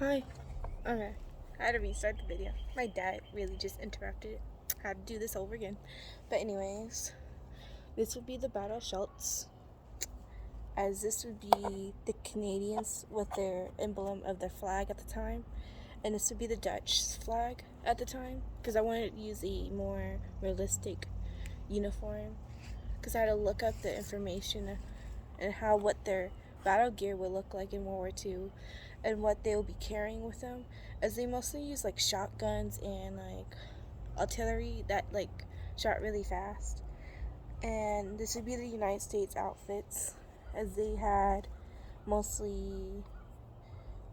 Hi. Okay. I had to restart the video. My dad really just interrupted it. I had to do this over again. But anyways, this would be the Battle of Schultz, as this would be the Canadians with their emblem of their flag at the time, and this would be the Dutch flag at the time, because I wanted to use a more realistic uniform, because I had to look up the information and what their battle gear would look like in World War II and what they would be carrying with them, as they mostly use like shotguns and like artillery that like shot really fast. And this would be the United States outfits, as they had mostly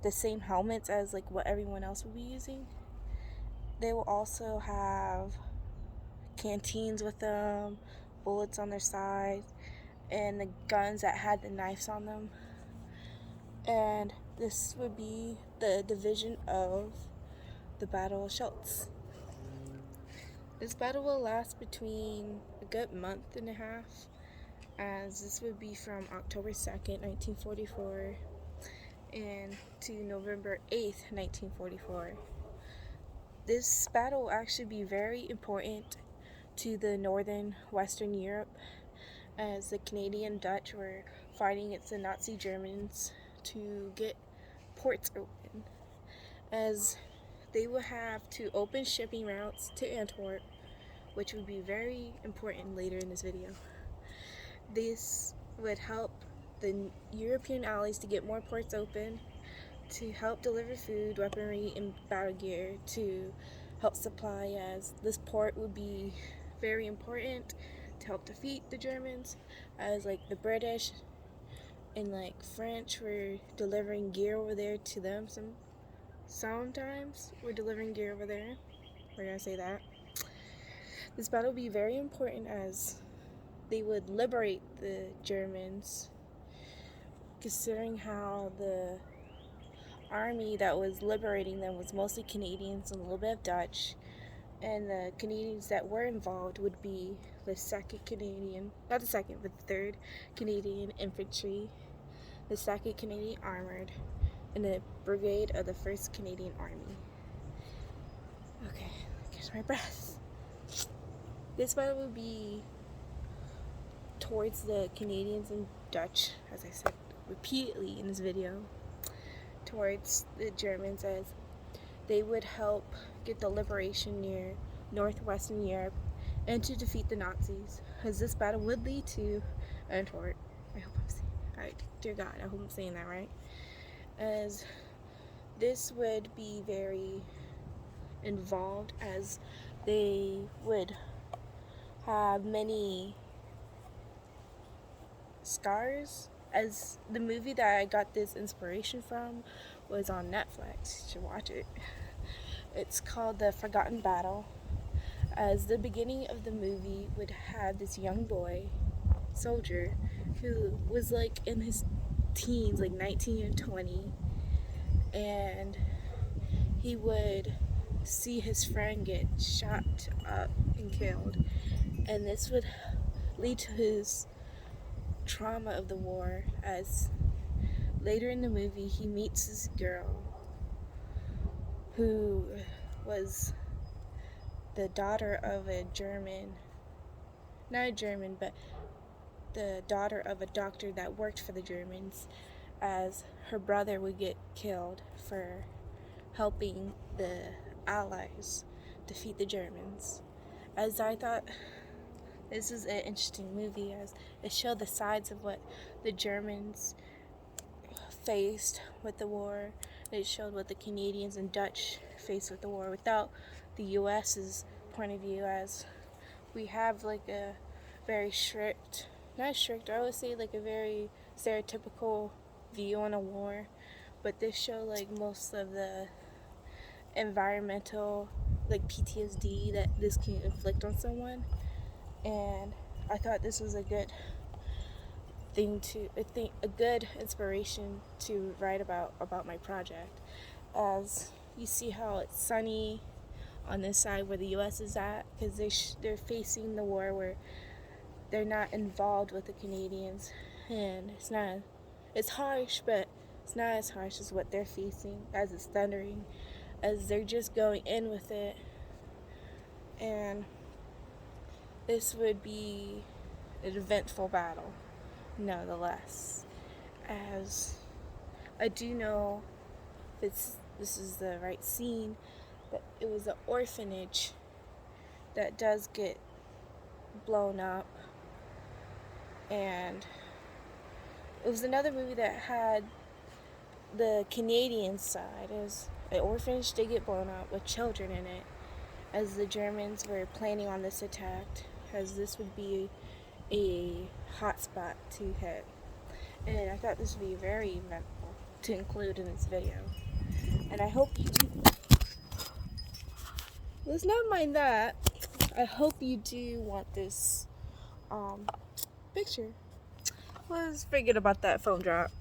the same helmets as like what everyone else would be using. They will also have canteens with them, bullets on their sides, and the guns that had the knives on them. And this would be the division of the Battle of Schultz. This battle will last between a good month and a half, as this would be from October 2nd, 1944, and to November 8th, 1944. This battle will actually be very important to the northern Western Europe, as the Canadian Dutch were fighting against the Nazi Germans to get ports open, as they will have to open shipping routes to Antwerp, which would be very important later in this video. This would help the European allies to get more ports open, to help deliver food, weaponry, and battle gear to help supply, as this port would be very important to help defeat the Germans, as like the British and like French were delivering gear over there to them. Sometimes we're delivering gear over there. We're gonna say that. This battle would be very important, as they would liberate the Germans, considering how the army that was liberating them was mostly Canadians and a little bit of Dutch, and the Canadians that were involved would be the 2nd Canadian, not the 2nd, but the 3rd Canadian Infantry, the 2nd Canadian Armored, and the Brigade of the 1st Canadian Army. Okay, catch my breath. This battle would be towards the Canadians and Dutch, as I said repeatedly in this video, towards the Germans, as they would help get the liberation near northwestern Europe and to defeat the Nazis, as this battle would lead to Antwerp. I hope I'm saying, dear God, I hope I'm saying that right. As this would be very involved, as they would have many scars, as the movie that I got this inspiration from was on Netflix. You should watch it. It's called The Forgotten Battle, as the beginning of the movie would have this young boy, soldier, who was like in his teens, like 19 and 20, and he would see his friend get shot up and killed, and this would lead to his trauma of the war, as later in the movie he meets this girl who was the daughter of a German, not a German, but the daughter of a doctor that worked for the Germans, as her brother would get killed for helping the Allies defeat the Germans. As I thought this is an interesting movie, as it showed the sides of what the Germans faced with the war. It showed what the Canadians and Dutch faced with the war without the US's point of view, as we have like a very strict, not strict, I would say like a very stereotypical view on a war, but this showed like most of the environmental like PTSD that this can inflict on someone, and I thought this was a good a good inspiration to write about my project, as you see how it's sunny on this side where the U.S. is at, because they're facing the war where they're not involved with the Canadians, and it's harsh, but It's not as harsh as what they're facing, as it's thundering, as they're just going in with it. And this would be an eventful battle, nonetheless. As I do know this is the right scene, but it was an orphanage that does get blown up. And it was another movie that had the Canadian side, as an orphanage did get blown up with children in it, as the Germans were planning on this attack, as this would be a hot spot to hit. And I thought this would be very eventful to include in this video. And I hope you do. Let's not mind that. I hope you do want this picture. Let's forget about that phone drop.